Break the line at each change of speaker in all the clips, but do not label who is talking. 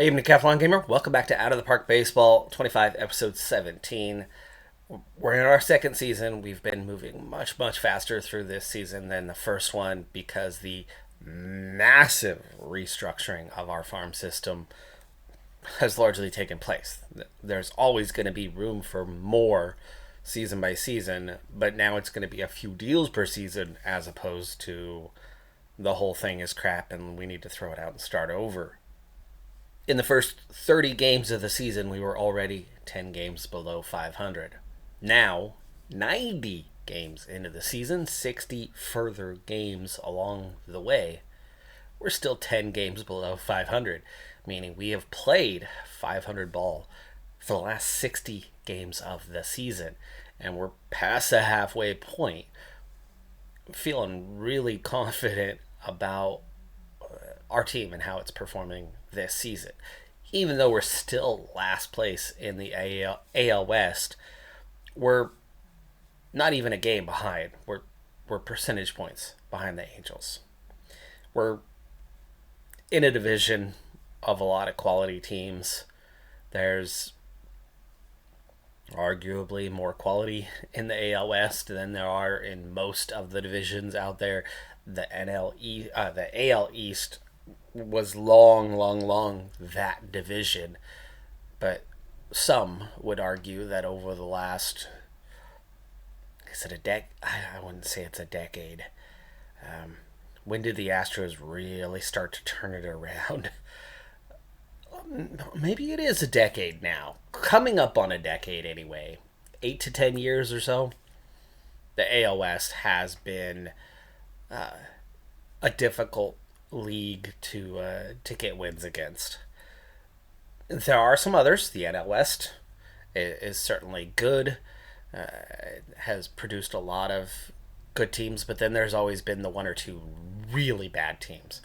Hey, Decathlon Gamer. Welcome back to Out of the Park Baseball 25, episode 17. We're in our second season. We've been moving much, much faster through this season than the first one because the massive restructuring of our farm system has largely taken place. There's always going to be room for more season by season, but now it's going to be a few deals per season as opposed to the whole thing is crap and we need to throw it out and start over. In the first 30 games of the season, we were already 10 games below 500. Now, 90 games into the season, 60 further games along the way, we're still 10 games below 500, meaning we have played 500 ball for the last 60 games of the season, and we're past the halfway point. Feeling really confident about our team and how it's performing this season. Even though we're still last place in the AL West, we're not even a game behind. We're percentage points behind the Angels. We're in a division of a lot of quality teams. There's arguably more quality in the AL West than there are in most of the divisions out there. The AL East was long that division, but some would argue that over the last, is it a I wouldn't say it's a decade. When did the Astros really start to turn it around? Maybe it is a decade now, coming up on a decade anyway, 8 to 10 years or so. The AL West has been a difficult league to get wins against. There are some others. The NL West is certainly good. Has produced a lot of good teams, but then there's always been the one or two really bad teams.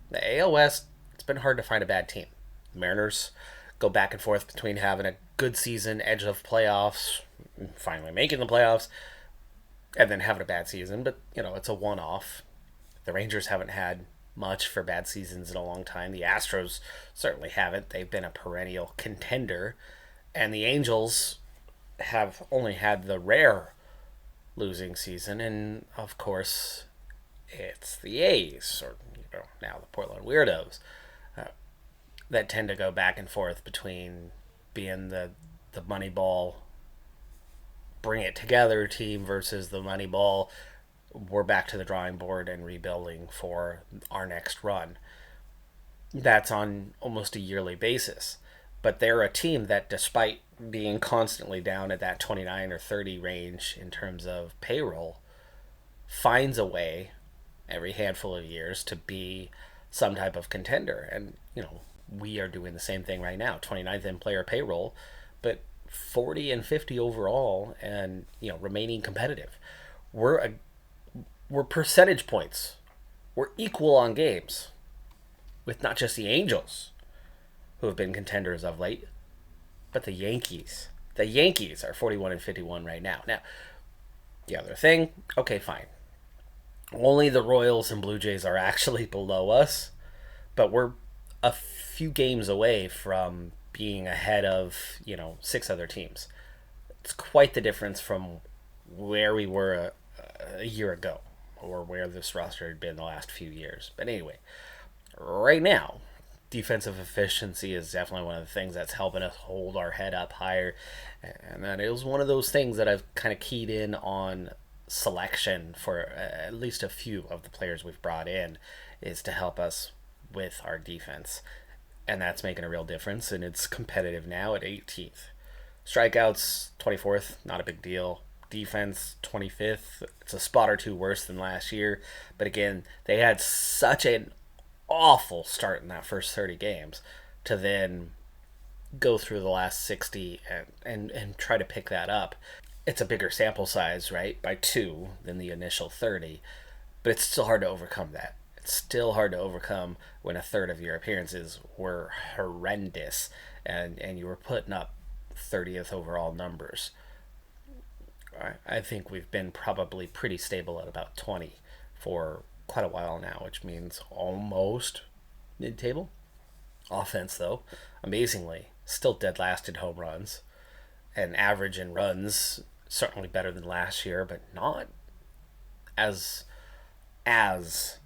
The AL West, it's been hard to find a bad team. The Mariners go back and forth between having a good season, edge of playoffs, finally making the playoffs, and then having a bad season, but it's a one-off. The Rangers haven't had much for bad seasons in a long time. The Astros certainly haven't. They've been a perennial contender. And the Angels have only had the rare losing season. And, of course, it's the A's, or now the Portland Weirdos, that tend to go back and forth between being the Moneyball, bring it together team versus the Moneyball, we're back to the drawing board and rebuilding for our next run. That's on almost a yearly basis. But they're a team that, despite being constantly down at that 29 or 30 range in terms of payroll, finds a way every handful of years to be some type of contender. And, we are doing the same thing right now, 29th in player payroll, but 40 and 50 overall and, remaining competitive. We're percentage points. We're equal on games with not just the Angels, who have been contenders of late, but the Yankees. The Yankees are 41 and 51 right now. Now, the other thing, okay, fine. Only the Royals and Blue Jays are actually below us, but we're a few games away from being ahead of, 6 other teams. It's quite the difference from where we were a year ago, or where this roster had been the last few years. But anyway, right now, defensive efficiency is definitely one of the things that's helping us hold our head up higher. And that is one of those things that I've kind of keyed in on selection for at least a few of the players we've brought in, is to help us with our defense. And that's making a real difference, and it's competitive now at 18th. Strikeouts, 24th, not a big deal. Defense, 25th. It's a spot or two worse than last year. But again, they had such an awful start in that first 30 games to then go through the last 60 and try to pick that up. It's a bigger sample size, right, by 2 than the initial 30. But it's still hard to overcome that. It's still hard to overcome when a third of your appearances were horrendous and you were putting up 30th overall numbers. I think we've been probably pretty stable at about 20 for quite a while now, which means almost mid-table. Offense, though, amazingly, still dead last in home runs and average in runs, certainly better than last year, but not as as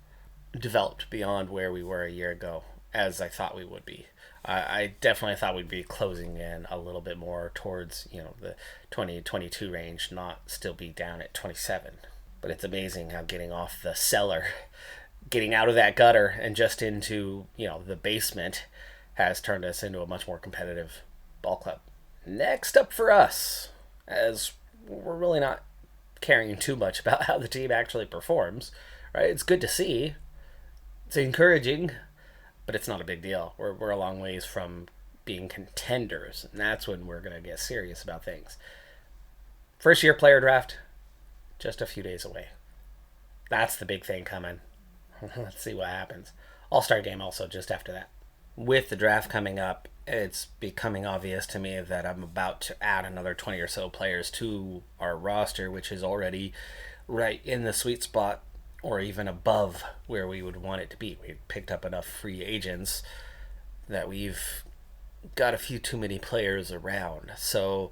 developed beyond where we were a year ago as I thought we would be. I definitely thought we'd be closing in a little bit more towards the 2022 range, not still be down at 27. But it's amazing how getting off the cellar, getting out of that gutter and just into the basement, has turned us into a much more competitive ball club. Next up for us, as we're really not caring too much about how the team actually performs, right? It's good to see, it's encouraging, but it's not a big deal. We're a long ways from being contenders, and that's when we're going to get serious about things. First year player draft, just a few days away. That's the big thing coming. Let's see what happens. All-Star game also just after that. With the draft coming up, it's becoming obvious to me that I'm about to add another 20 or so players to our roster, which is already right in the sweet spot or even above where we would want it to be. We picked up enough free agents that we've got a few too many players around. So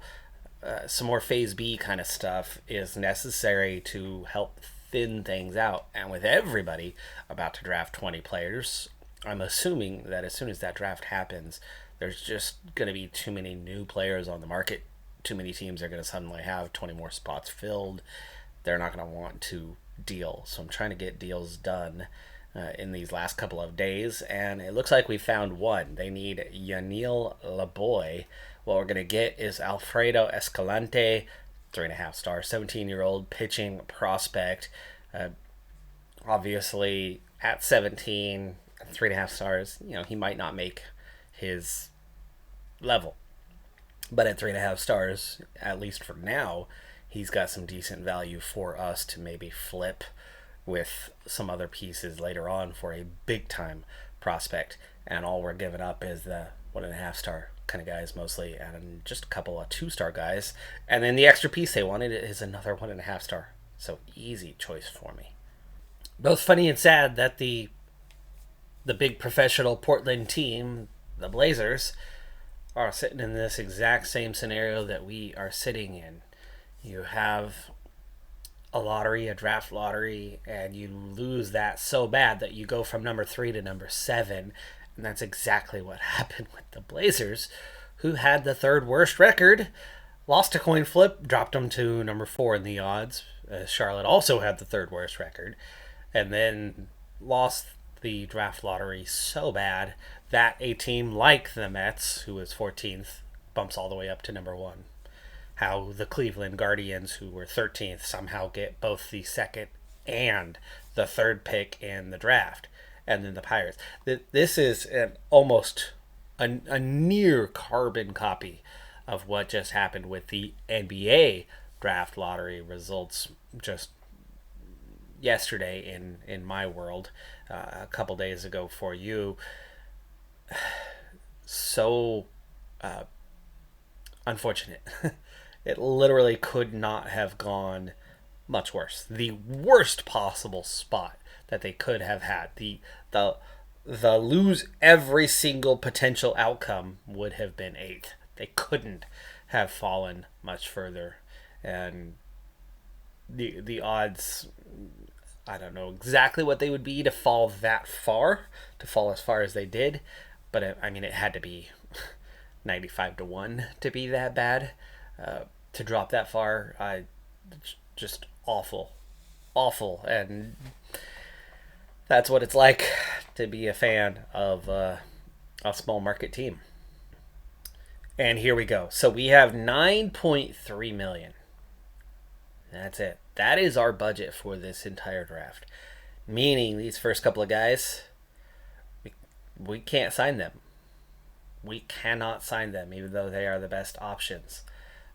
some more Phase B kind of stuff is necessary to help thin things out. And with everybody about to draft 20 players, I'm assuming that as soon as that draft happens, there's just going to be too many new players on the market. Too many teams are going to suddenly have 20 more spots filled. They're not going to want to deal. So I'm trying to get deals done in these last couple of days, and it looks like we found one. They need Yanil Laboy. What we're going to get is Alfredo Escalante, 3.5 star, 17-year-old pitching prospect. Obviously, at 17, 3.5 stars, he might not make his level. But at 3.5 stars, at least for now, he's got some decent value for us to maybe flip with some other pieces later on for a big time prospect. And all we're giving up is the 1.5 star kind of guys mostly, and just a couple of 2-star guys. And then the extra piece they wanted is another 1.5 star. So easy choice for me. Both funny and sad that the big professional Portland team, the Blazers, are sitting in this exact same scenario that we are sitting in. You have a draft lottery, and you lose that so bad that you go from number 3 to number 7. And that's exactly what happened with the Blazers, who had the third worst record, lost a coin flip, dropped them to number 4 in the odds. Charlotte also had the third worst record, and then lost the draft lottery so bad that a team like the Mets, who was 14th, bumps all the way up to number 1. How the Cleveland Guardians, who were 13th, somehow get both the second and the third pick in the draft. And then the Pirates. This is almost a near carbon copy of what just happened with the NBA draft lottery results just yesterday in my world, a couple days ago for you. So unfortunate. It literally could not have gone much worse. The worst possible spot that they could have had. The lose every single potential outcome would have been 8th. They couldn't have fallen much further. And the odds, I don't know exactly what they would be to fall that far, to fall as far as they did, but it had to be 95 to 1 to be that bad. To drop that far, just awful, and that's what it's like to be a fan of a small market team. And here we go. So we have 9.3 million. That's it. That is our budget for this entire draft. Meaning these first couple of guys, we can't sign them. We cannot sign them, even though they are the best options.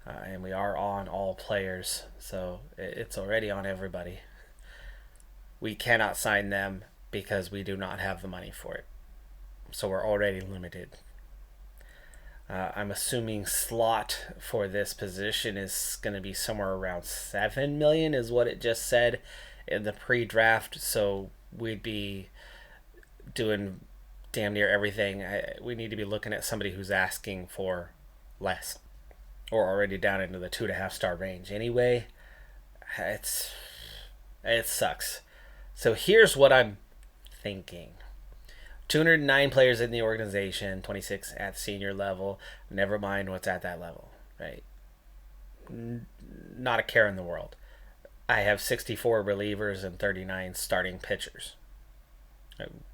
And we are on all players, so it's already on everybody. We cannot sign them because we do not have the money for it. So we're already limited. I'm assuming slot for this position is going to be somewhere around 7 million is what it just said in the pre-draft. So we'd be doing damn near everything, we need to be looking at somebody who's asking for less or already down into the 2.5 star range. Anyway, it sucks. So here's what I'm thinking. 209 players in the organization, 26 at senior level. Never mind what's at that level, right? Not a care in the world. I have 64 relievers and 39 starting pitchers.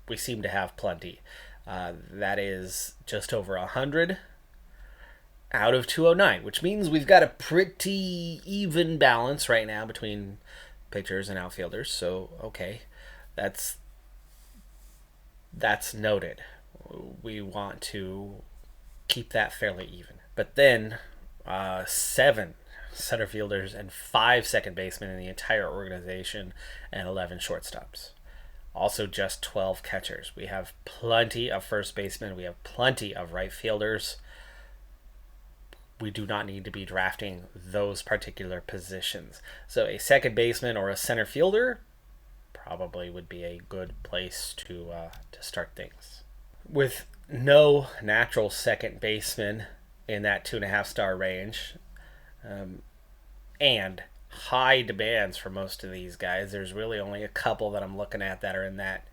We seem to have plenty. That is just over 100 out of 209, which means we've got a pretty even balance right now between pitchers and outfielders. So, okay, that's noted. We want to keep that fairly even. But then, 7 center fielders and 5 second basemen in the entire organization, and 11 shortstops. Also, just 12 catchers. We have plenty of first basemen. We have plenty of right fielders. We do not need to be drafting those particular positions. So a second baseman or a center fielder probably would be a good place to start things. With no natural second baseman in that 2.5 star range, and high demands for most of these guys, there's really only a couple that I'm looking at that are in that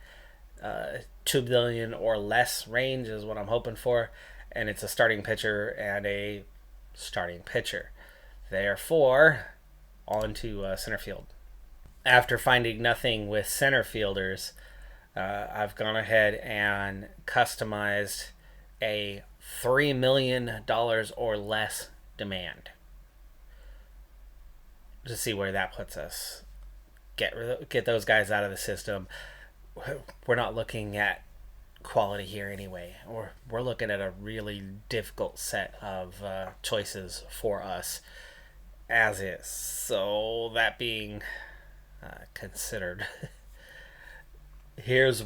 $2 billion or less range is what I'm hoping for, and it's a starting pitcher and a starting pitcher. Therefore, on to center field. After finding nothing with center fielders, I've gone ahead and customized a $3 million or less demand to see where that puts us. Get those guys out of the system. We're not looking at quality here anyway. We're looking at a really difficult set of choices for us as is. So that being considered, here's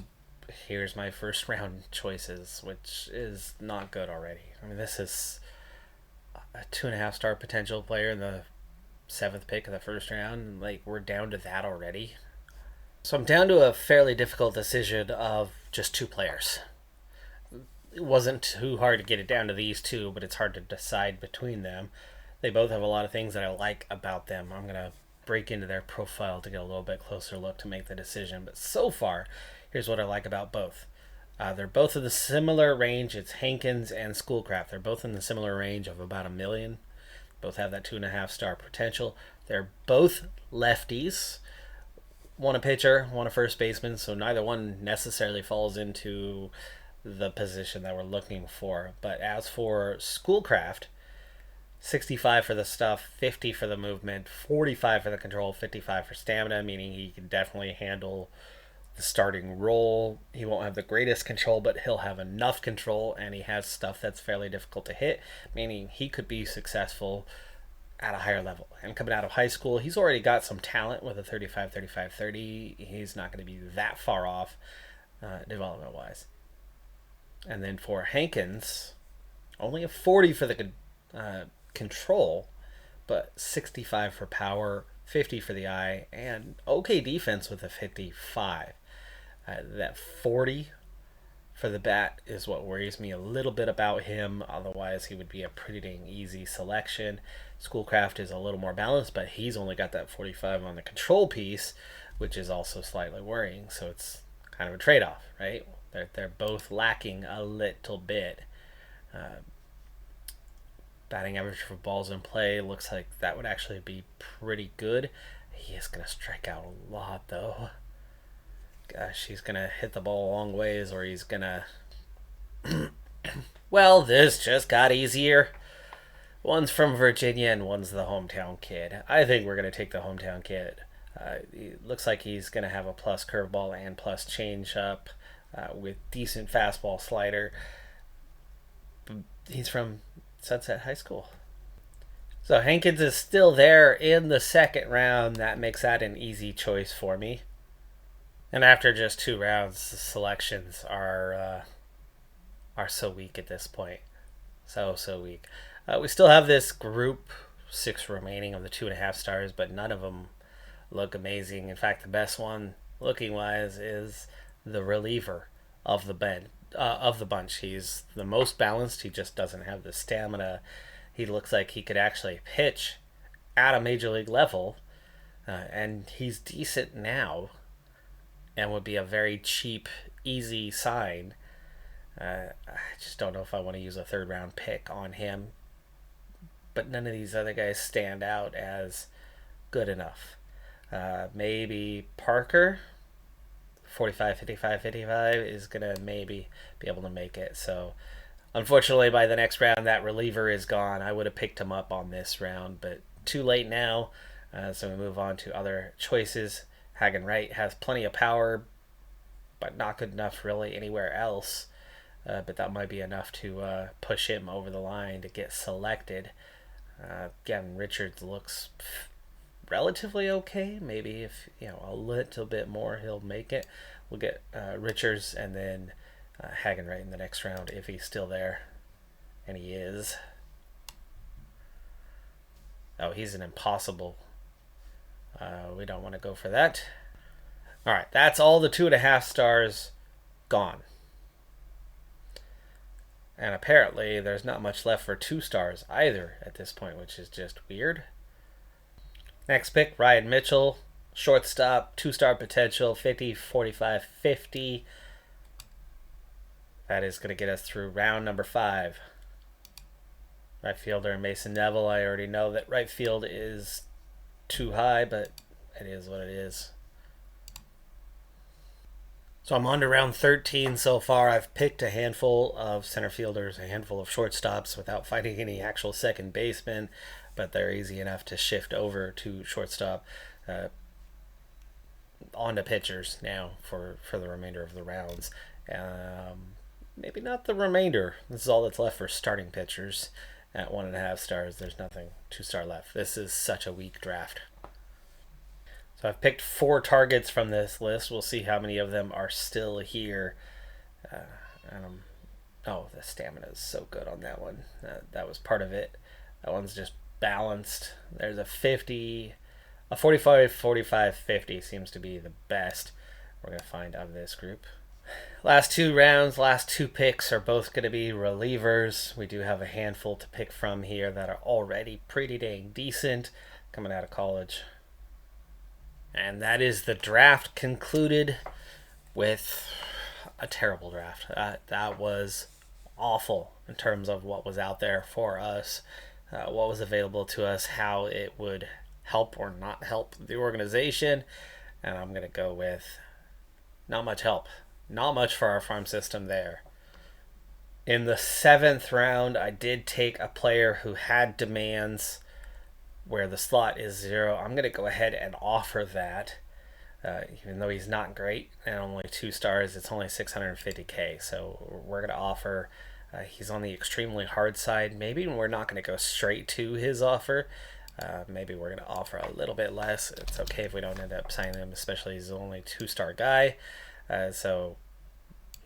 my first round choices, which is not good already. I mean, this is a 2.5 star potential player in the 7th pick of the first round. Like, we're down to that already. So I'm down to a fairly difficult decision of just 2 players. It wasn't too hard to get it down to these 2, but it's hard to decide between them. They both have a lot of things that I like about them. I'm going to break into their profile to get a little bit closer look to make the decision. But so far, here's what I like about both. They're both in the similar range. It's Hankins and Schoolcraft. They're both in the similar range of about $1 million. Both have that 2.5 star potential. They're both lefties. One a pitcher, one a first baseman, so neither one necessarily falls into the position that we're looking for. But as for Schoolcraft, 65 for the stuff, 50 for the movement, 45 for the control, 55 for stamina, meaning he can definitely handle the starting role. He won't have the greatest control, but he'll have enough control, and he has stuff that's fairly difficult to hit, meaning he could be successful at a higher level. And coming out of high school, he's already got some talent with a 35, 35, 30. He's not going to be that far off development-wise. And then for Hankins, only a 40 for the control, but 65 for power, 50 for the eye, and okay defense with a 55. That 40 for the bat is what worries me a little bit about him. Otherwise, he would be a pretty dang easy selection. Schoolcraft is a little more balanced, but he's only got that 45 on the control piece, which is also slightly worrying. So it's kind of a trade-off, right? They're both lacking a little bit. Batting average for balls in play looks like that would actually be pretty good. He is going to strike out a lot, though. Gosh, he's going to hit the ball a long ways, or he's going to... Well, this just got easier. One's from Virginia, and one's the hometown kid. I think we're going to take the hometown kid. It looks like he's going to have a plus curveball and plus changeup with decent fastball slider. He's from Sunset High School. So Hankins is still there in the second round. That makes that an easy choice for me. And after just 2 rounds, the selections are so weak at this point. So weak. We still have this group 6 remaining of the 2.5 stars, but none of them look amazing. In fact, the best one looking wise is the reliever of the of the bunch. He's the most balanced. He just doesn't have the stamina. He looks like he could actually pitch at a major league level, and he's decent now, and would be a very cheap, easy sign. I just don't know if I want to use a third round pick on him, but none of these other guys stand out as good enough. Maybe Parker, 45, 55, 55 is going to maybe be able to make it. So, unfortunately, by the next round, that reliever is gone. I would have picked him up on this round, but too late now. So we move on to other choices. Hagen Wright has plenty of power, but not good enough really anywhere else. But that might be enough to push him over the line to get selected. Again, Richards looks relatively okay. Maybe if a little bit more, he'll make it. We'll get Richards and then Hagen Wright in the next round if he's still there, and he is. Oh, he's an impossible. We don't want to go for that. All right, that's all the 2.5 stars gone. And apparently there's not much left for 2 stars either at this point, which is just weird. Next pick, Ryan Mitchell, shortstop, 2-star potential, 50, 45, 50. That is going to get us through round number 5. Right fielder Mason Neville. I already know that right field is too high, but it is what it is. So I'm on to round 13 so far. I've picked a handful of center fielders, a handful of shortstops without finding any actual second baseman, but they're easy enough to shift over to shortstop. On to pitchers now for the remainder of the rounds. Maybe not the remainder. This is all that's left for starting pitchers. At 1.5 stars, there's nothing 2-star left. This is such a weak draft. So I've picked 4 targets from this list. We'll see how many of them are still here. The stamina is so good on that one. That was part of it. That one's just balanced. There's a 50, a 45, 45, 50 seems to be the best we're going to find out of this group. Last 2 rounds, last 2 picks are both going to be relievers. We do have a handful to pick from here that are already pretty dang decent coming out of college. And that is the draft concluded with a terrible draft. That was awful in terms of what was out there for us, what was available to us, how it would help or not help the organization. And I'm going to go with not much help. Not much for our farm system there. In the 7th round, I did take a player who had demands where the slot is 0. I'm going to go ahead and offer that. Even though he's not great and only 2 stars, it's only $650K. So we're going to offer. He's on the extremely hard side. Maybe we're not going to go straight to his offer. Maybe we're going to offer a little bit less. It's okay if we don't end up signing him, especially he's only 2-star guy. So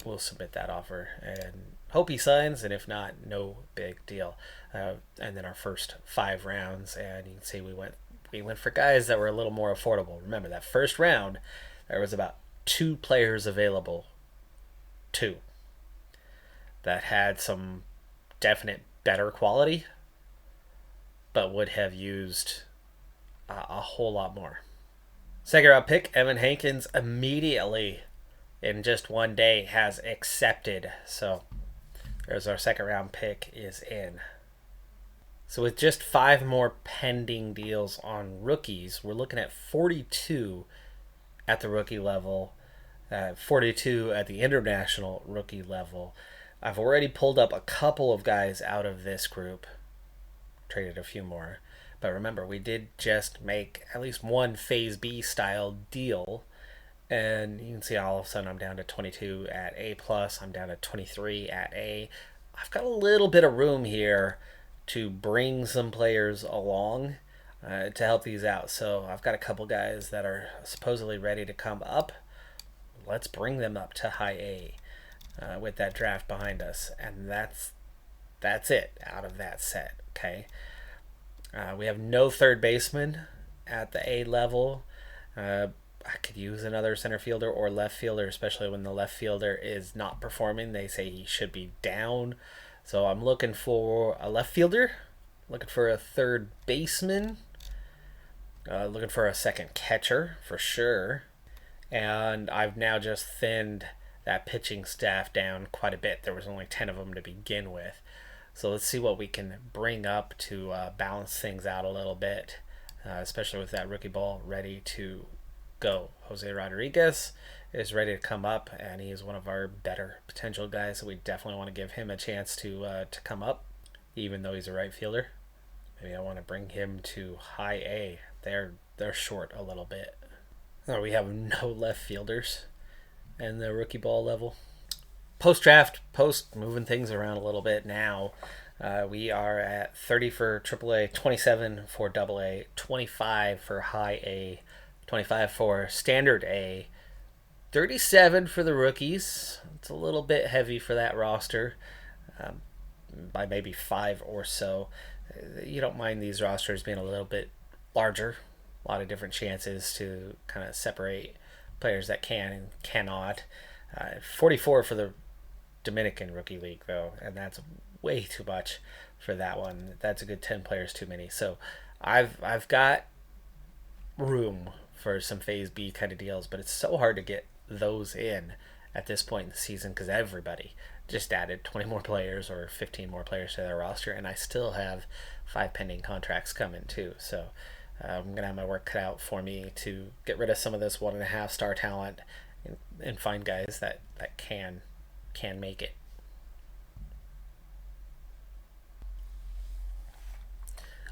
we'll submit that offer and hope he signs, and if not, no big deal. And then our first 5 rounds, and you can see we went for guys that were a little more affordable. Remember, that first round, there was about 2 players available, 2, that had some definite better quality, but would have used a whole lot more. Second round pick, Evan Hankins, immediately in just one day has accepted. So there's our second round pick is in. So with just 5 more pending deals on rookies, we're looking at 42 at the rookie level, 42 at the international rookie level. I've already pulled up a couple of guys out of this group, traded a few more. But remember, we did just make at least one Phase B style deal. And you can see all of a sudden I'm down to 22 at A+. I'm down to 23 at A. I've got a little bit of room here to bring some players along to help these out. So I've got a couple guys that are supposedly ready to come up. Let's bring them up to high A with that draft behind us. And that's it out of that set, okay? We have no third baseman at the A level. I could use another center fielder or left fielder, especially when the left fielder is not performing. They say he should be down. So I'm looking for a left fielder, looking for a third baseman, looking for a second catcher for sure. And I've now just thinned that pitching staff down quite a bit. There was only 10 of them to begin with. So let's see what we can bring up to balance things out a little bit, especially with that rookie ball ready to go. Jose Rodriguez is ready to come up, and he is one of our better potential guys. So we definitely want to give him a chance to come up, even though he's a right fielder. Maybe I want to bring him to high A. They're short a little bit. We have no left fielders in the rookie ball level. Post moving things around a little bit now. We are at 30 for AAA, 27 for AA, 25 for high A, 25 for standard A, 37 for the rookies. It's a little bit heavy for that roster, by maybe 5 or so. You don't mind these rosters being a little bit larger. A lot of different chances to kind of separate players that can and cannot. 44 for the Dominican Rookie League, though, and that's way too much for that one. That's a good 10 players too many. So I've got room for some Phase B kind of deals, but it's so hard to get those in at this point in the season because everybody just added 20 more players or 15 more players to their roster, and I still have 5 pending contracts coming too. So I'm going to have my work cut out for me to get rid of some of this 1.5 star talent and find guys that can make it.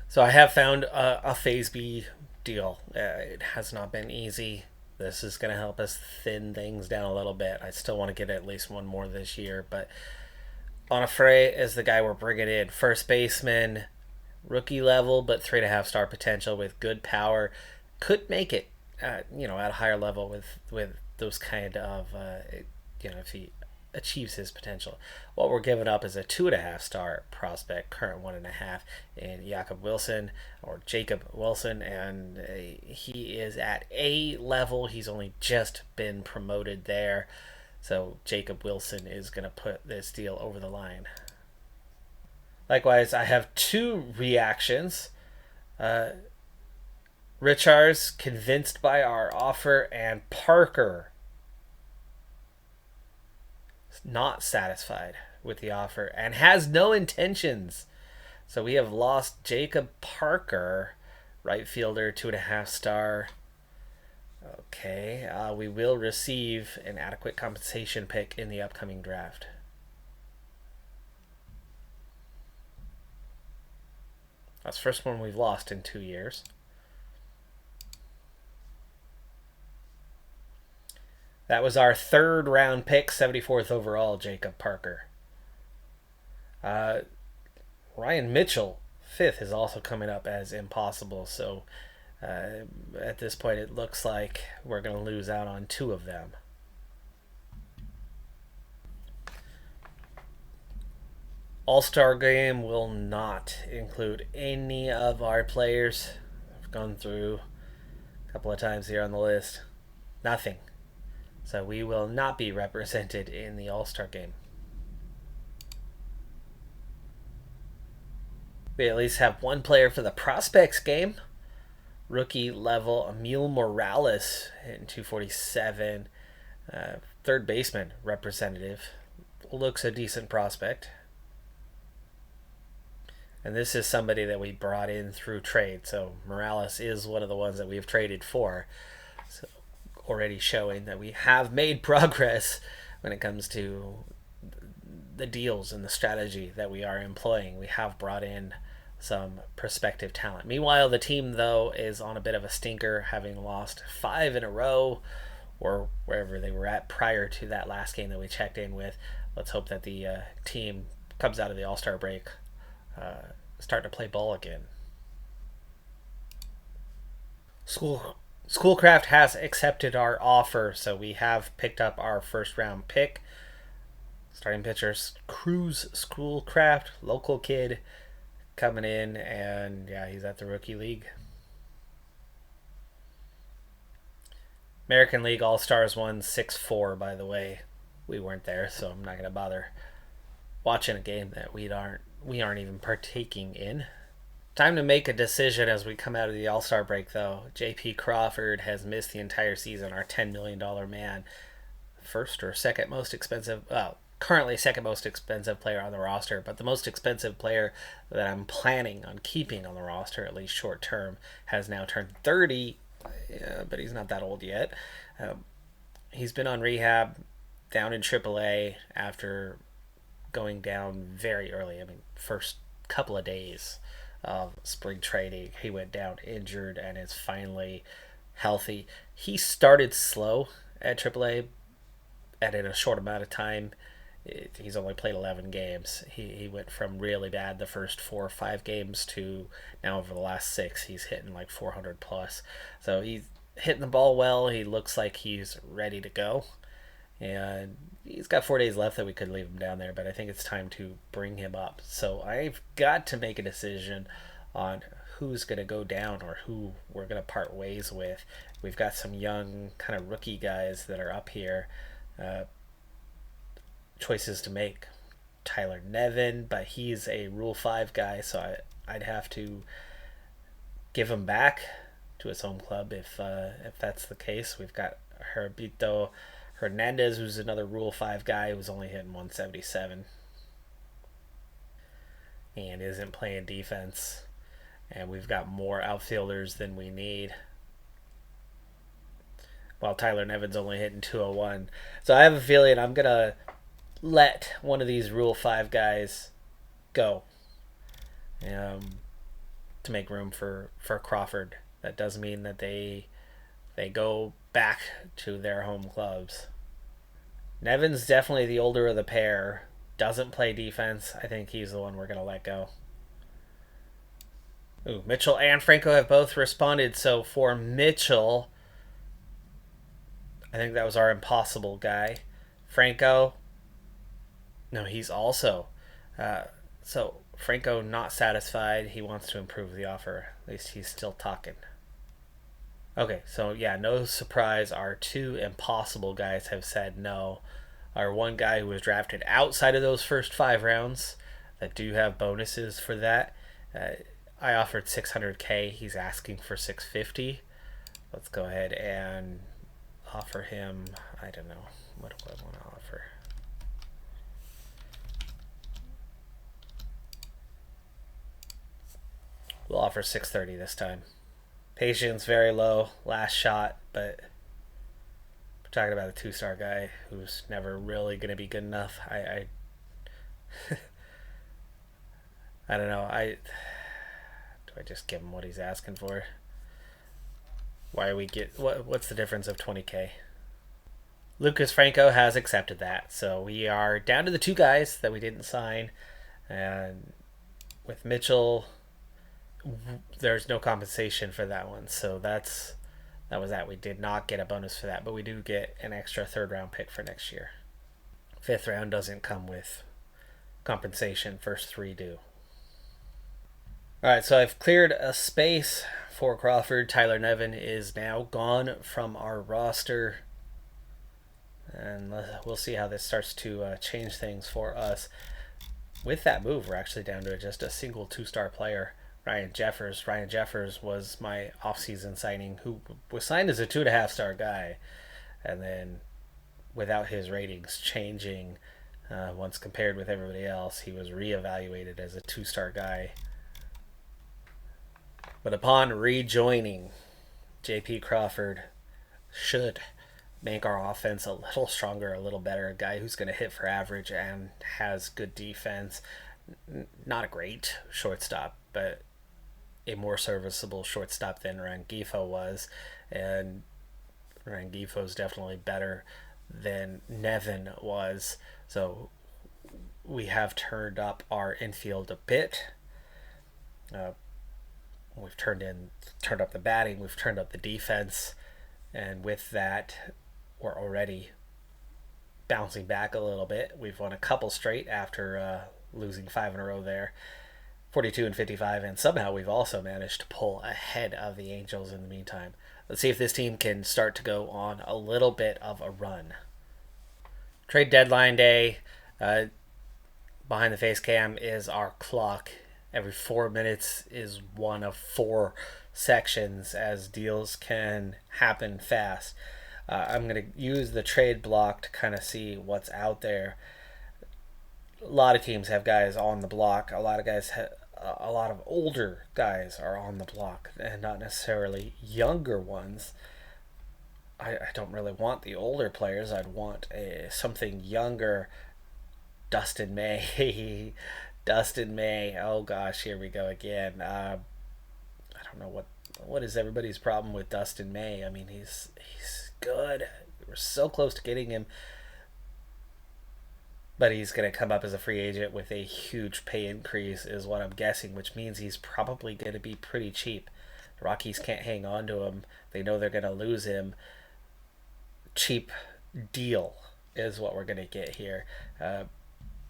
So I have found a Phase B deal. It has not been easy. This is going to help us thin things down a little bit. I still want to get at least one more this year, but Onofre is the guy we're bringing in. First baseman, rookie level, but 3.5 star potential with good power. Could make it, at a higher level with those kind of, if he achieves his potential. What we're giving up is a 2.5 star prospect, current 1.5, in Jacob Wilson, and he is at A level. He's only just been promoted there. So Jacob Wilson is going to put this deal over the line. Likewise, I have 2 reactions. Richards, convinced by our offer, and Parker, not satisfied with the offer and has no intentions. So we have lost Jacob Parker, right fielder, 2.5 star. Okay, we will receive an adequate compensation pick in the upcoming draft. That's the first one we've lost in 2 years. That was our 3rd round pick, 74th overall, Jacob Parker. Ryan Mitchell, 5th, is also coming up as impossible. So at this point, it looks like we're going to lose out on 2 of them. All-Star Game will not include any of our players. I've gone through a couple of times here on the list. Nothing. So we will not be represented in the All-Star Game. We at least have 1 player for the Prospects game. Rookie level, Emil Morales, hitting 247. 3rd baseman representative. Looks a decent prospect. And this is somebody that we brought in through trade. So Morales is one of the ones that we've traded for. So already showing that we have made progress when it comes to the deals and the strategy that we are employing. We have brought in some prospective talent. Meanwhile, the team, though, is on a bit of a stinker, having lost 5 in a row, or wherever they were at prior to that last game that we checked in with. Let's hope that the team comes out of the All-Star break starting to play ball again. Schoolcraft has accepted our offer, so we have picked up our 1st round pick. Starting pitchers, Cruz Schoolcraft, local kid, coming in, and yeah, he's at the Rookie League. American League All Stars won 6-4. By the way, we weren't there, so I'm not gonna bother watching a game that we aren't even partaking in. Time to make a decision as we come out of the All Star break, though. J.P. Crawford has missed the entire season. Our $10 million man, first or second most expensive. Currently second most expensive player on the roster, but the most expensive player that I'm planning on keeping on the roster, at least short term, has now turned 30. But he's not that old yet. He's been on rehab down in AAA after going down very early. I mean, first couple of days of spring training, he went down injured and is finally healthy. He started slow at AAA, and in a short amount of time, he's only played 11 games. He went from really bad the first 4 or 5 games to now over the last 6, he's hitting like 400 plus. So he's hitting the ball well. He looks like he's ready to go. And he's got 4 days left that we could leave him down there, but I think it's time to bring him up. So I've got to make a decision on who's going to go down or who we're going to part ways with. We've got some young kind of rookie guys that are up here. Choices to make. Tyler Nevin, but he's a Rule 5 guy, so I'd have to give him back to his home club if that's the case. We've got Herbito Hernandez, who's another Rule 5 guy who's only hitting 177 and isn't playing defense. And we've got more outfielders than we need, while Tyler Nevin's only hitting 201. So I have a feeling I'm going to let one of these Rule 5 guys go to make room for Crawford. That does mean that they go back to their home clubs. Nevin's definitely the older of the pair. Doesn't play defense. I think he's the one we're going to let go. Ooh, Mitchell and Franco have both responded. So for Mitchell, I think that was our impossible guy. Franco, no, he's also. So Franco not satisfied. He wants to improve the offer. At least he's still talking. Okay, so yeah, no surprise. Our 2 impossible guys have said no. Our one guy who was drafted outside of those first 5 rounds that do have bonuses for that. I offered $600K. He's asking for $650. Let's go ahead and offer him. I don't know. What do I want to offer? We'll offer $630 this time. Patience very low. Last shot, but we're talking about a 2-star guy who's never really going to be good enough. I don't know. Do I just give him what he's asking for? Why are we what's the difference of 20K? Lucas Franco has accepted that, so we are down to the 2 guys that we didn't sign, and with Mitchell, there's no compensation for that one, so that was that. We did not get a bonus for that, but we do get an extra 3rd round pick for next year. 5th round doesn't come with compensation. First 3 do. Alright, so I've cleared a space for Crawford. Tyler Nevin is now gone from our roster, and we'll see how this starts to change things for us. With that move, we're actually down to just a single 2-star player, Ryan Jeffers. Ryan Jeffers was my offseason signing, who was signed as a 2.5-star guy, and then without his ratings changing once compared with everybody else, he was reevaluated as a 2-star guy. But upon rejoining, J.P. Crawford should make our offense a little stronger, a little better. A guy who's going to hit for average and has good defense. Not a great shortstop, but a more serviceable shortstop than Rengifo was. And Rengifo is definitely better than Nevin was. So we have turned up our infield a bit. We've turned up the batting, we've turned up the defense, and with that, we're already bouncing back a little bit. We've won a couple straight after losing 5 in a row there, 42 and 55, and somehow we've also managed to pull ahead of the Angels in the meantime. Let's see if this team can start to go on a little bit of a run. Trade deadline day. Behind the face cam is our clock. Every 4 minutes is one of 4 sections as deals can happen fast. I'm going to use the trade block to kind of see what's out there. A lot of teams have guys on the block. A lot of older guys are on the block, and not necessarily younger ones. I don't really want the older players. I'd want something younger. Dustin May. Dustin May. Oh gosh, here we go again. I don't know what is everybody's problem with Dustin May. I mean, he's good. We're so close to getting him, but he's going to come up as a free agent with a huge pay increase, is what I'm guessing, which means he's probably going to be pretty cheap. The Rockies can't hang on to him. They know they're going to lose him. Cheap deal is what we're going to get here.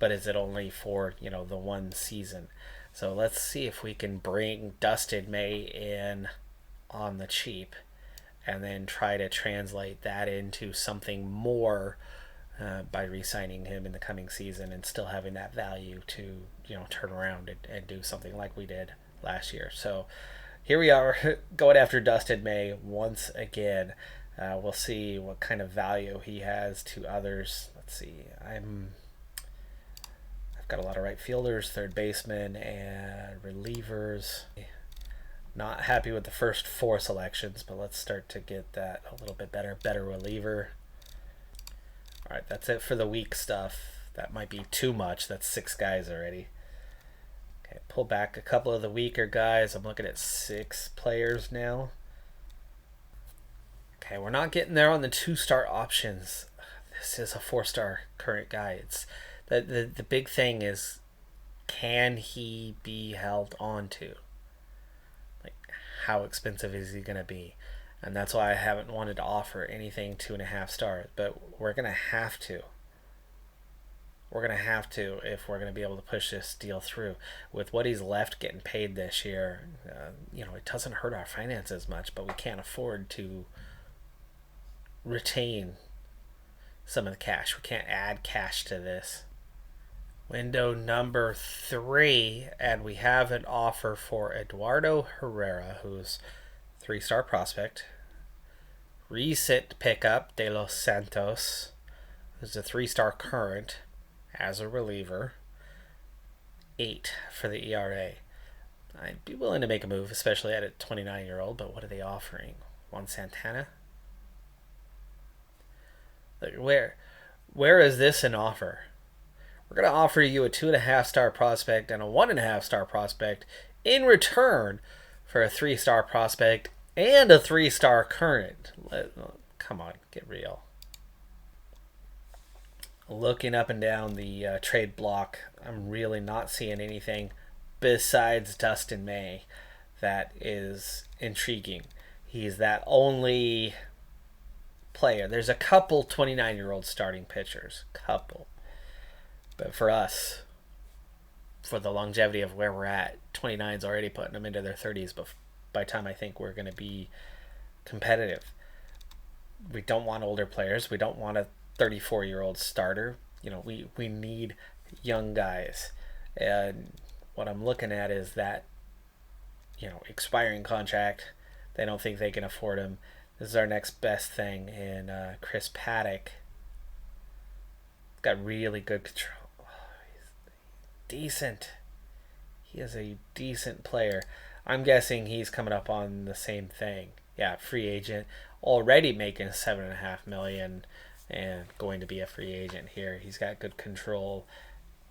But is it only for, the one season? So let's see if we can bring Dustin May in on the cheap and then try to translate that into something more by re-signing him in the coming season and still having that value to, turn around and do something like we did last year. So here we are going after Dustin May once again. We'll see what kind of value he has to others. Let's see. I've got a lot of right fielders, third basemen, and relievers. Not happy with the first 4 selections, but let's start to get that a little bit better. Better reliever. All right, that's it for the weak stuff. That might be too much. That's 6 guys already. Okay, pull back a couple of the weaker guys. I'm looking at 6 players now. Okay, we're not getting there on the 2-star options. This is a 4-star current guy. It's the big thing is, can he be held on to? Like, how expensive is he going to be? And that's why I haven't wanted to offer anything 2.5 stars. But we're going to have to. We're going to have to if we're going to be able to push this deal through. With what he's left getting paid this year, it doesn't hurt our finances much, but we can't afford to retain some of the cash. We can't add cash to this. Window number 3, and we have an offer for Eduardo Herrera, who's 3-star prospect. Recent pickup, De Los Santos, who's a 3-star current as a reliever. 8 for the ERA. I'd be willing to make a move, especially at a 29-year-old, but what are they offering? Juan Santana? Like, where is this an offer? We're going to offer you a 2.5-star prospect and a 1.5-star prospect in return for a 3-star prospect and a 3-star current. Come on, get real. Looking up and down the trade block, I'm really not seeing anything besides Dustin May that is intriguing. He's that only player. There's a couple 29-year-old starting pitchers. Couple. But for us, for the longevity of where we're at, 29's already putting them into their 30s, but by the time I think we're going to be competitive. We don't want older players. We don't want a 34-year-old starter. We need young guys. And what I'm looking at is that, expiring contract. They don't think they can afford him. This is our next best thing in Chris Paddock. Got really good control. He's decent. He is a decent player. I'm guessing he's coming up on the same thing. Yeah, free agent. Already making $7.5 million and going to be a free agent here. He's got good control.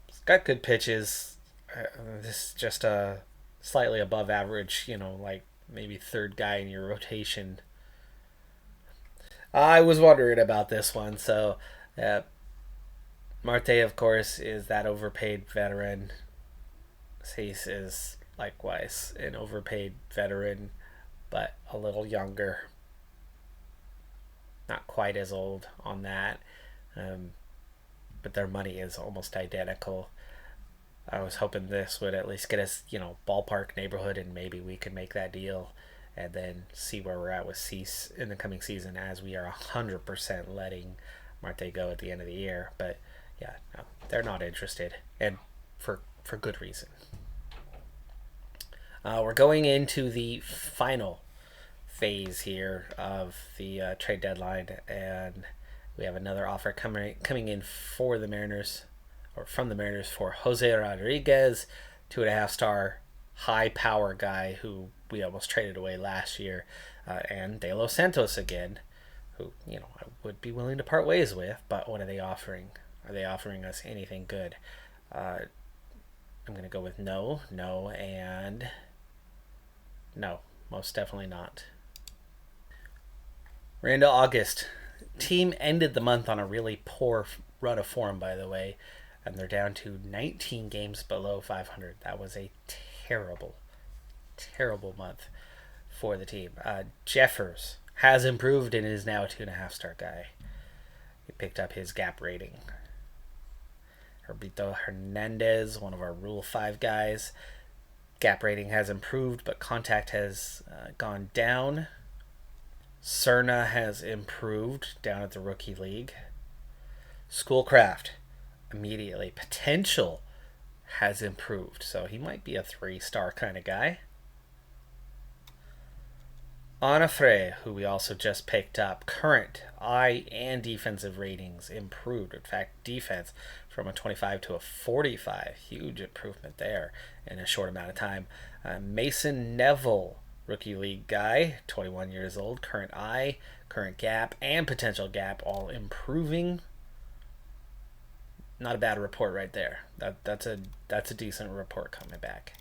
He's got good pitches. This is just a slightly above average, like maybe 3rd guy in your rotation. I was wondering about this one. So, Marte, of course, is that overpaid veteran. Cease is likewise an overpaid veteran, but a little younger. Not quite as old on that. But their money is almost identical. I was hoping this would at least get us, ballpark neighborhood, and maybe we could make that deal and then see where we're at with Cease in the coming season, as we are 100% letting Marte go at the end of the year. But yeah, no, they're not interested, and for good reason. We're going into the final phase here of the trade deadline, and we have another offer coming in for the Mariners, or from the Mariners, for Jose Rodriguez, 2.5-star high power guy who we almost traded away last year, and De Los Santos again, who I would be willing to part ways with. But what are they offering? Are they offering us anything good? I'm gonna go with no, and no. Most definitely not. We're into August. Team ended the month on a really poor run of form, by the way, and they're down to 19 games below 500. That was a terrible, terrible month for the team. Jeffers has improved and is now a 2.5-star guy. He picked up his gap rating. Herbito Hernandez, one of our Rule 5 guys. Gap rating has improved, but contact has gone down. Cerna has improved down at the rookie league. Schoolcraft, immediately. Potential has improved, so he might be a 3-star kind of guy. Onofre, who we also just picked up, current eye and defensive ratings improved. In fact, defense from a 25 to a 45. Huge improvement there in a short amount of time. Mason Neville, rookie league guy, 21 years old, current eye, current gap, and potential gap all improving. Not a bad report right there. That's a decent report coming back.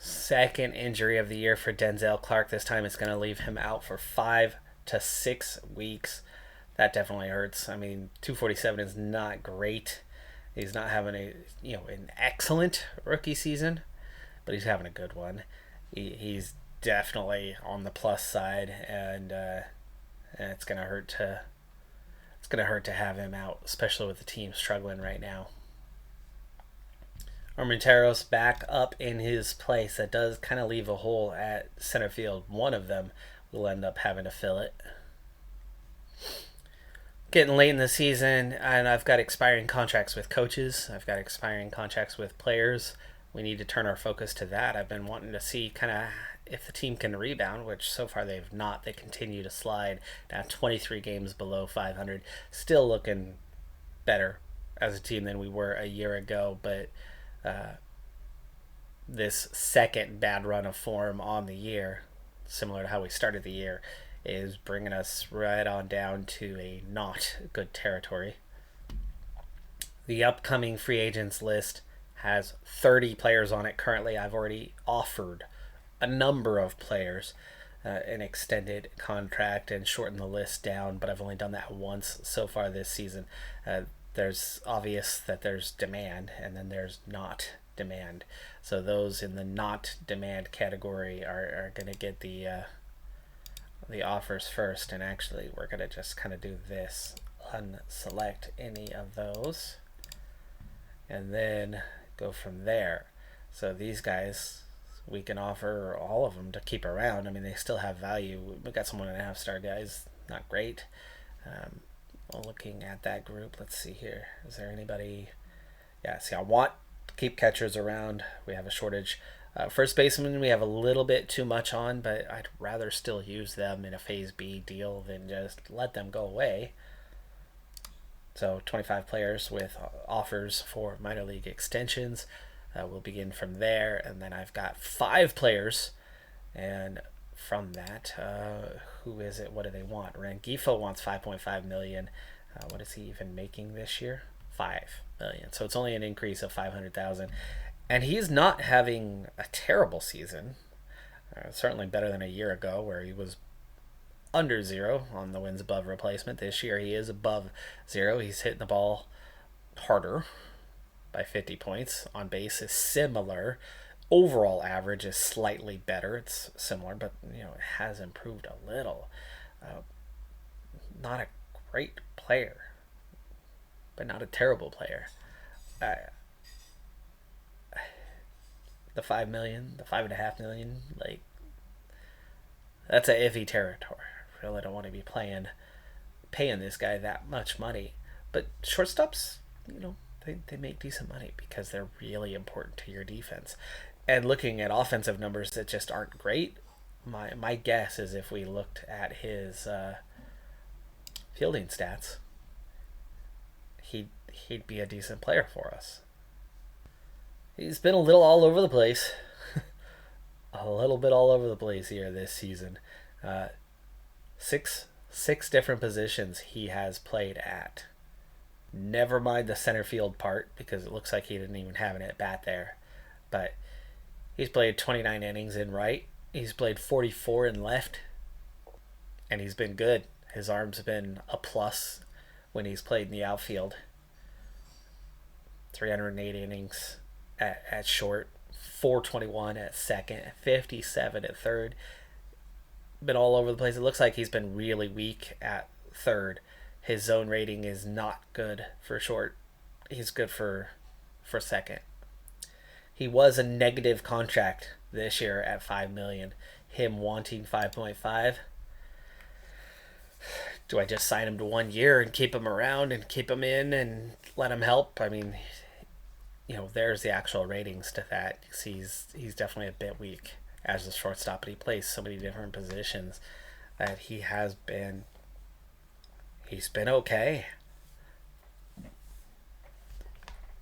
Second injury of the year for Denzel Clark. This time it's going to leave him out for 5 to 6 weeks. That definitely hurts. I mean, 247 is not great. He's not having an excellent rookie season, but he's having a good one. He's definitely on the plus side, and it's going to hurt to have him out, especially with the team struggling right now. Armenteros back up in his place. That does kind of leave a hole at center field. One of them will end up having to fill it. Getting late in the season, and I've got expiring contracts with coaches. I've got expiring contracts with players. We need to turn our focus to that. I've been wanting to see kind of if the team can rebound, which so far they've not. They continue to slide down 23 games below 500. Still looking better as a team than we were a year ago, but this second bad run of form on the year, similar to how we started the year, is bringing us right on down to a not good territory. The upcoming free agents list has 30 players on it currently. I've already offered a number of players an extended contract and shortened the list down, but I've only done that once so far this season. There's obvious that there's demand, and then there's not demand. So those in the not demand category are going to get the offers first. And actually, we're going to just kind of do this: unselect any of those, and then go from there. So these guys, we can offer all of them to keep around. I mean, they still have value. We got some 1.5-star guys, not great. Looking at that group, let's see here. Is there anybody? Yeah, see, I want to keep catchers around. We have a shortage. First baseman, we have a little bit too much on, but I'd rather still use them in a Phase B deal than just let them go away. So 25 players with offers for minor league extensions. We'll begin from there, and then I've got 5 players, and from that, who is it? What do they want? Rengifo wants $5.5 million. What is he even making this year? $5 million. So it's only an increase of $500,000, and he's not having a terrible season. Certainly better than a year ago, where he was under 0 on the wins above replacement. This year he is above 0. He's hitting the ball harder by 50 points. On base is similar. Overall average is slightly better. It's similar, but it has improved a little. Not a great player, but not a terrible player. The $5 million, the $5.5 million, like, That's a iffy territory. Really don't want to be paying this guy that much money. But shortstops, they make decent money because they're really important to your defense. And looking at offensive numbers that just aren't great, my guess is if we looked at his fielding stats, he'd be a decent player for us. He's been a little all over the place, a little bit all over the place here this season. Uh, six different positions he has played at. Never mind the center field part because it looks like he didn't even have an at bat there. But he's played 29 innings in right. He's played 44 in left. And he's been good. His arm's been a plus when he's played in the outfield. 308 innings at short, 421 at second, 57 at third. Been all over the place. It looks like he's been really weak at third. His zone rating is not good for short. He's good for second. He was a negative contract this year at $5 million. Him wanting 5.5. Do I just sign him to 1 year and keep him around and keep him in and let him help? I mean, there's the actual ratings to that. He's definitely a bit weak as a shortstop, but he plays so many different positions that he's been okay.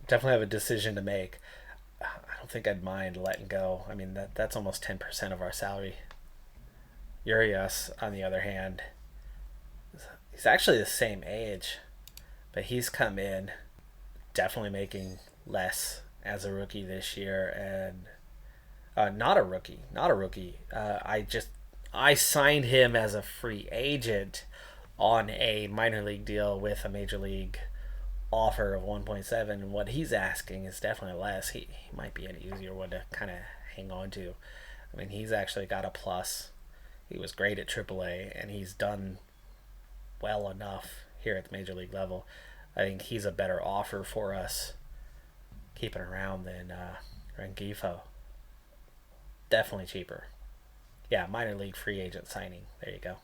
Definitely have a decision to make. I don't think I'd mind letting go. I mean, that's almost 10% of our salary. Urias, on the other hand, he's actually the same age, but he's come in definitely making less as a rookie this year, and not a rookie. I signed him as a free agent on a minor league deal with a major league offer of 1.7, and what he's asking is definitely less. He might be an easier one to kind of hang on to. I mean, he's actually got a plus. He was great at AAA, and he's done well enough here at the major league level. I think he's a better offer for us keeping around than Rengifo. Definitely cheaper. Yeah, minor league free agent signing. There you go.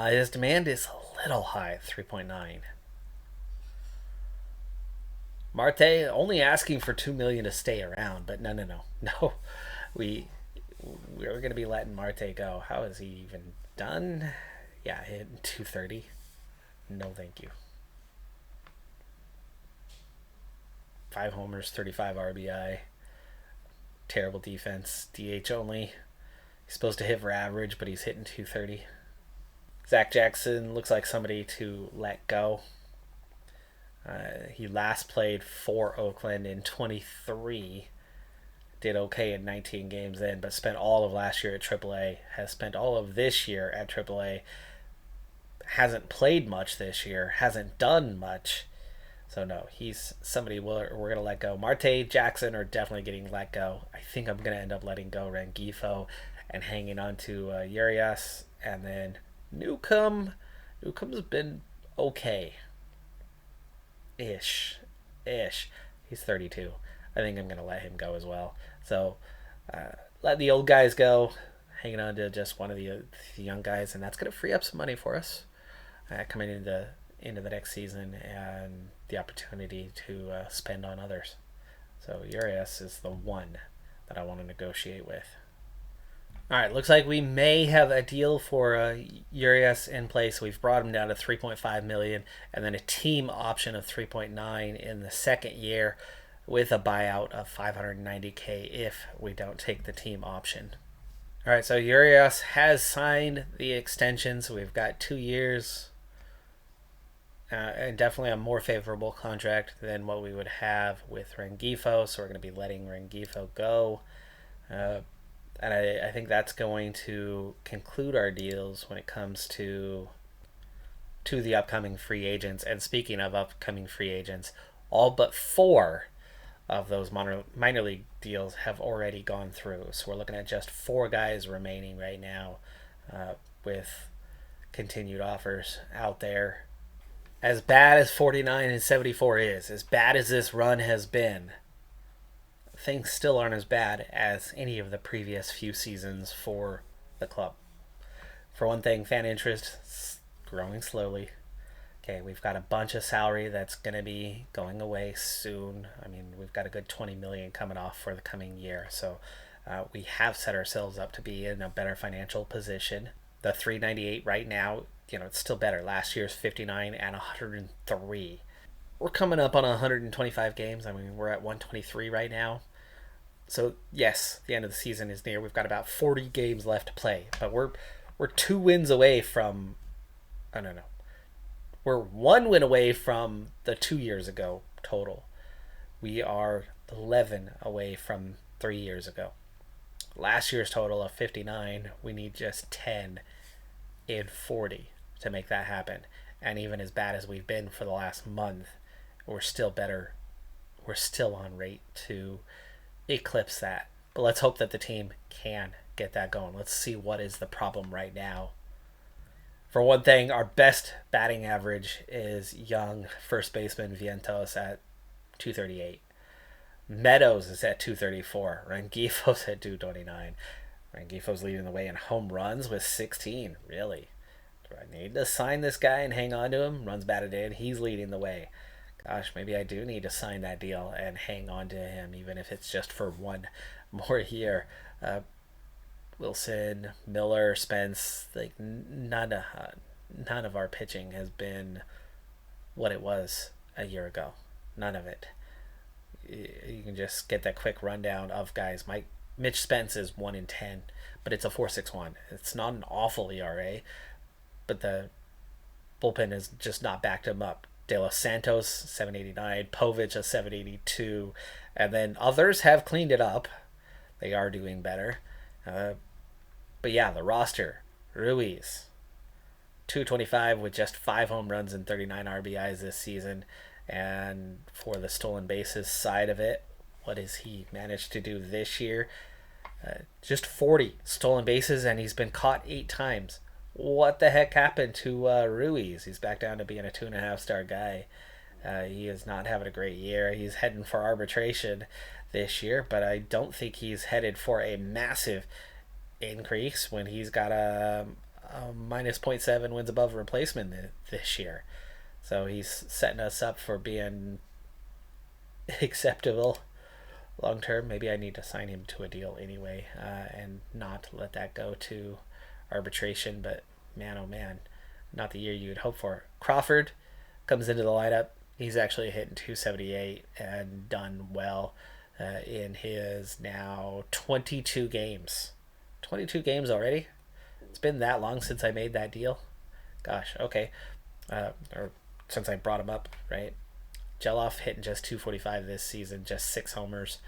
His demand is a little high at 3.9. Marte only asking for $2 million to stay around, but no. We're gonna be letting Marte go. How is he even done? Yeah, hitting 230. No, thank you. 5 homers, 35 RBI. Terrible defense. DH only. He's supposed to hit for average, but he's hitting 230. Zach Jackson looks like somebody to let go. He last played for Oakland in 23. Did okay in 19 games then, but spent all of last year at AAA. Has spent all of this year at AAA. Hasn't played much this year. Hasn't done much. So no, he's somebody we're going to let go. Marte, Jackson are definitely getting let go. I think I'm going to end up letting go Rengifo and hanging on to Urias. And then Newcomb. Newcomb's been okay. Ish. He's 32. I think I'm going to let him go as well. So let the old guys go, hanging on to just one of the young guys, and that's going to free up some money for us coming into the next season and the opportunity to spend on others. So Urias is the one that I want to negotiate with. All right, looks like we may have a deal for Urias in place. We've brought him down to $3.5 million and then a team option of $3.9 in the second year with a buyout of $590K if we don't take the team option. All right, so Urias has signed the extension, so we've got 2 years and definitely a more favorable contract than what we would have with Rengifo, so we're going to be letting Rengifo go. And I think that's going to conclude our deals when it comes to the upcoming free agents. And speaking of upcoming free agents, all but 4 of those minor league deals have already gone through. So we're looking at just 4 guys remaining right now with continued offers out there. As bad as 49 and 74 is, as bad as this run has been, things still aren't as bad as any of the previous few seasons for the club. For one thing, fan interest is growing slowly. Okay, we've got a bunch of salary that's going to be going away soon. I mean, we've got a good 20 million coming off for the coming year. So we have set ourselves up to be in a better financial position. The 398 right now, it's still better. Last year's 59 and 103. We're coming up on 125 games. I mean, we're at 123 right now. So yes, the end of the season is near. We've got about 40 games left to play, but we're 2 wins away from. I don't know. We're 1 win away from the 2 years ago total. We are 11 away from 3 years ago. Last year's total of 59. We need just 10 in 40 to make that happen. And even as bad as we've been for the last month, we're still better. We're still on rate to eclipse that. But let's hope that the team can get that going. Let's see what is the problem right now. For one thing, our best batting average is young first baseman Vientos at 238. Meadows is at 234. Rengifo's at 229. Rengifo's leading the way in home runs with 16. Really? Do I need to sign this guy and hang on to him? Runs batted in. He's leading the way. Gosh, maybe I do need to sign that deal and hang on to him, even if it's just for 1 more year. Wilson, Miller, Spence, like none of our pitching has been what it was a year ago. None of it. You can just get that quick rundown of guys. Mitch Spence is 1 in 10, but it's a 4.61. It's not an awful ERA, but the bullpen has just not backed him up. De Los Santos 789, Povich a 782, and then others have cleaned it up. They are doing better. But yeah, the roster, Ruiz, 225 with just 5 home runs and 39 RBIs this season. And for the stolen bases side of it, what has he managed to do this year? Just 40 stolen bases, and he's been caught 8 times. What the heck happened to Ruiz? He's back down to being a 2.5-star guy. He is not having a great year. He's heading for arbitration this year, but I don't think he's headed for a massive increase when he's got a minus 0.7 wins above replacement this year. So he's setting us up for being acceptable long term. Maybe I need to sign him to a deal anyway and not let that go to arbitration. But man, oh man, not the year you would hope for. Crawford comes into the lineup. He's actually hitting 278 and done well in his now 22 games. 22 games already? It's been that long since I made that deal? Gosh, okay. Or since I brought him up, right? Geloff hitting just 245 this season, just 6 homers.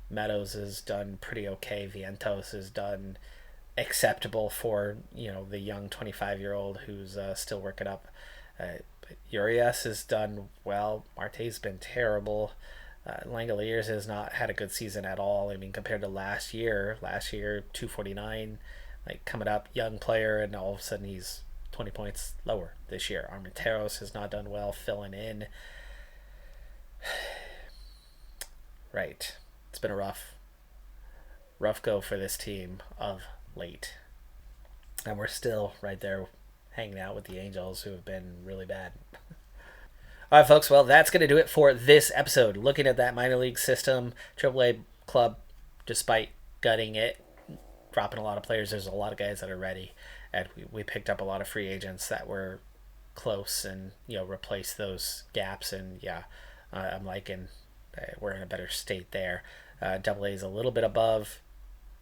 Meadows has done pretty okay. Vientos has done acceptable for, the young 25-year-old who's still working up. Urias has done well. Marte's been terrible. Langoliers has not had a good season at all. I mean, compared to last year 249, like coming up, young player, and all of a sudden he's 20 points lower this year. Armenteros has not done well filling in. Right. It's been a rough go for this team of late. And we're still right there hanging out with the Angels, who have been really bad. All right, folks. Well, that's going to do it for this episode. Looking at that minor league system, AAA club, despite gutting it, dropping a lot of players, there's a lot of guys that are ready. And we picked up a lot of free agents that were close and, replaced those gaps. And, yeah, I'm liking we're in a better state there. AA is a little bit above.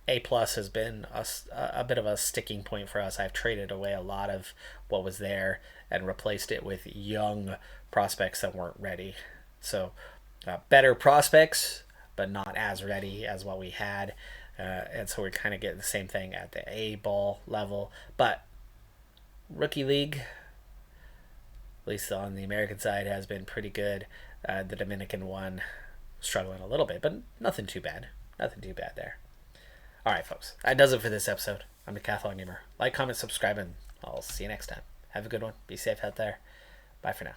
A+ has been a bit of a sticking point for us. I've traded away a lot of what was there and replaced it with young prospects that weren't ready. So better prospects, but not as ready as what we had. And so we're kind of getting the same thing at the A-ball level. But rookie league, at least on the American side, has been pretty good. The Dominican one struggling a little bit, but nothing too bad. Nothing too bad there. All right, folks. That does it for this episode. I'm Decathlon Gamer. Like, comment, subscribe, and I'll see you next time. Have a good one. Be safe out there. Bye for now.